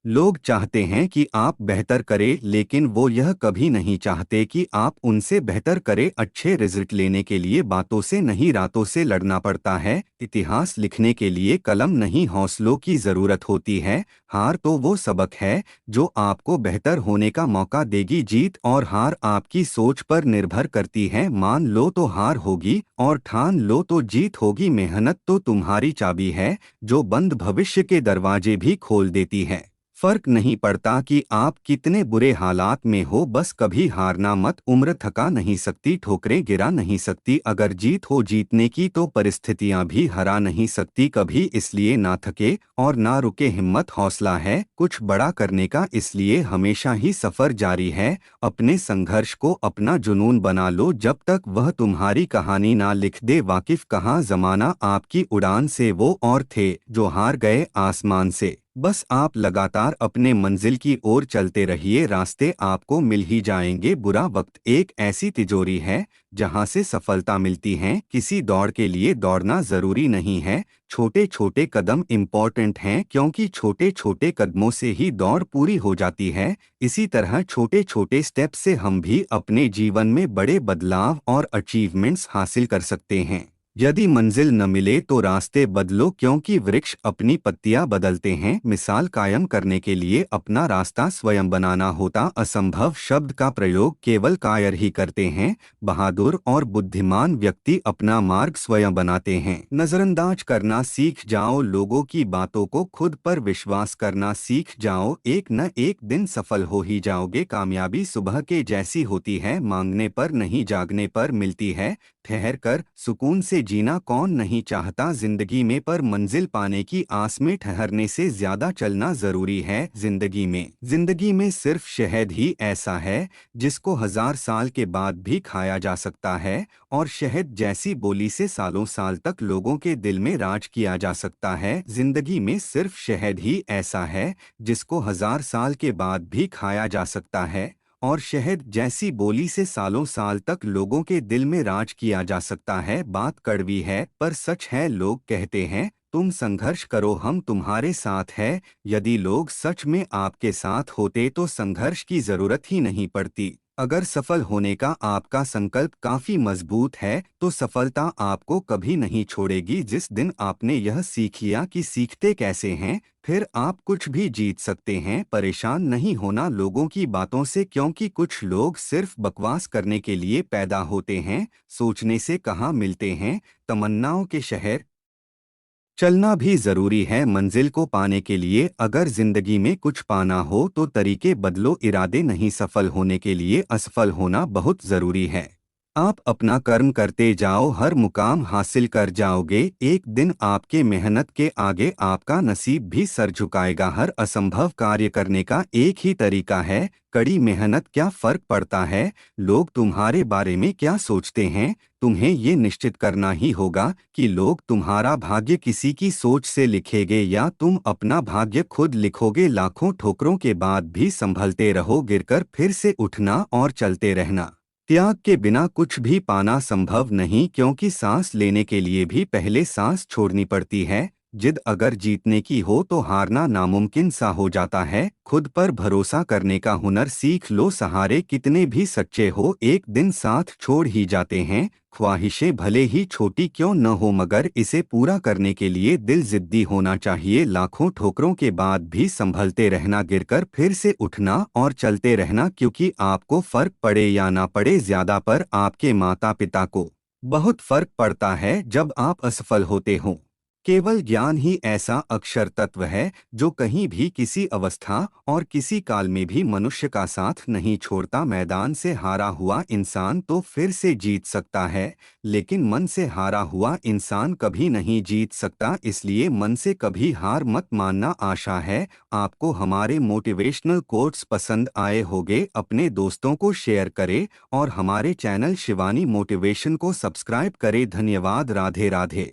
लोग चाहते हैं कि आप बेहतर करें, लेकिन वो यह कभी नहीं चाहते कि आप उनसे बेहतर करें। अच्छे रिजल्ट लेने के लिए बातों से नहीं, रातों से लड़ना पड़ता है। इतिहास लिखने के लिए कलम नहीं, हौसलों की ज़रूरत होती है। हार तो वो सबक है जो आपको बेहतर होने का मौका देगी। जीत और हार आपकी सोच पर निर्भर करती है। मान लो तो हार होगी और ठान लो तो जीत होगी। मेहनत तो तुम्हारी चाबी है जो बंद भविष्य के दरवाजे भी खोल देती है। फर्क नहीं पड़ता कि आप कितने बुरे हालात में हो, बस कभी हारना मत। उम्र थका नहीं सकती, ठोकरें गिरा नहीं सकती। अगर जीत हो जीतने की तो परिस्थितियां भी हरा नहीं सकती कभी। इसलिए ना थके और ना रुके, हिम्मत हौसला है कुछ बड़ा करने का, इसलिए हमेशा ही सफर जारी है। अपने संघर्ष को अपना जुनून बना लो जब तक वह तुम्हारी कहानी ना लिख दे। वाकिफ कहाँ जमाना आपकी उड़ान से, वो और थे जो हार गए आसमान से। बस आप लगातार अपने मंजिल की ओर चलते रहिए, रास्ते आपको मिल ही जाएंगे। बुरा वक्त एक ऐसी तिजोरी है जहां से सफलता मिलती है। किसी दौड़ के लिए दौड़ना जरूरी नहीं है, छोटे छोटे कदम इम्पोर्टेंट हैं, क्योंकि छोटे छोटे कदमों से ही दौड़ पूरी हो जाती है। इसी तरह छोटे छोटे स्टेप से हम भी अपने जीवन में बड़े बदलाव और अचीवमेंट्स हासिल कर सकते हैं। यदि मंजिल न मिले तो रास्ते बदलो, क्योंकि वृक्ष अपनी पत्तियां बदलते हैं। मिसाल कायम करने के लिए अपना रास्ता स्वयं बनाना होता। असंभव शब्द का प्रयोग केवल कायर ही करते हैं। बहादुर और बुद्धिमान व्यक्ति अपना मार्ग स्वयं बनाते हैं। नजरअंदाज करना सीख जाओ, लोगों की बातों को, खुद पर विश्वास करना सीख जाओ। एक न एक दिन सफल हो ही जाओगे। कामयाबी सुबह के जैसी होती है, मांगने पर नहीं जागने पर मिलती है। ठहर कर सुकून से जीना कौन नहीं चाहता जिंदगी में, पर मंजिल पाने की आस में ठहरने से ज्यादा चलना जरूरी है। जिंदगी में सिर्फ शहद ही ऐसा है जिसको 1000 साल के बाद भी खाया जा सकता है, और शहद जैसी बोली से सालों साल तक लोगों के दिल में राज किया जा सकता है। जिंदगी में सिर्फ शहद ही ऐसा है जिसको 1000 साल के बाद भी खाया जा सकता है, और शहद जैसी बोली से सालों साल तक लोगों के दिल में राज किया जा सकता है। बात कड़वी है पर सच है, लोग कहते हैं तुम संघर्ष करो हम तुम्हारे साथ है। यदि लोग सच में आपके साथ होते तो संघर्ष की जरूरत ही नहीं पड़ती। अगर सफल होने का आपका संकल्प काफी मजबूत है तो सफलता आपको कभी नहीं छोड़ेगी। जिस दिन आपने यह सीख लिया कि सीखते कैसे हैं, फिर आप कुछ भी जीत सकते हैं। परेशान नहीं होना लोगों की बातों से, क्योंकि कुछ लोग सिर्फ बकवास करने के लिए पैदा होते हैं। सोचने से कहाँ मिलते हैं तमन्नाओं के शहर। चलना भी जरूरी है मंजिल को पाने के लिए। अगर जिंदगी में कुछ पाना हो तो तरीके बदलो, इरादे नहीं। सफल होने के लिए असफल होना बहुत जरूरी है। आप अपना कर्म करते जाओ, हर मुकाम हासिल कर जाओगे। एक दिन आपके मेहनत के आगे आपका नसीब भी सर झुकाएगा। हर असंभव कार्य करने का एक ही तरीका है, कड़ी मेहनत। क्या फर्क पड़ता है लोग तुम्हारे बारे में क्या सोचते हैं, तुम्हें ये निश्चित करना ही होगा कि लोग तुम्हारा भाग्य किसी की सोच से लिखेंगे या तुम अपना भाग्य खुद लिखोगे। लाखों ठोकरों के बाद भी संभलते रहो, गिरकर फिर से उठना और चलते रहना। त्याग के बिना कुछ भी पाना संभव नहीं, क्योंकि सांस लेने के लिए भी पहले सांस छोड़नी पड़ती है। जिद अगर जीतने की हो तो हारना नामुमकिन सा हो जाता है। खुद पर भरोसा करने का हुनर सीख लो, सहारे कितने भी सच्चे हो एक दिन साथ छोड़ ही जाते हैं। ख्वाहिशें भले ही छोटी क्यों न हो, मगर इसे पूरा करने के लिए दिल जिद्दी होना चाहिए। लाखों ठोकरों के बाद भी संभलते रहना, गिरकर फिर से उठना और चलते रहना, क्योंकि आपको फर्क पड़े या ना पड़े, ज्यादा पर आपके माता पिता को बहुत फर्क पड़ता है जब आप असफल होते हों। केवल ज्ञान ही ऐसा अक्षर तत्व है जो कहीं भी किसी अवस्था और किसी काल में भी मनुष्य का साथ नहीं छोड़ता। मैदान से हारा हुआ इंसान तो फिर से जीत सकता है, लेकिन मन से हारा हुआ इंसान कभी नहीं जीत सकता। इसलिए मन से कभी हार मत मानना। आशा है आपको हमारे मोटिवेशनल कोट्स पसंद आए होंगे। अपने दोस्तों को शेयर करें और हमारे चैनल शिवानी मोटिवेशन को सब्सक्राइब करें। धन्यवाद। राधे राधे।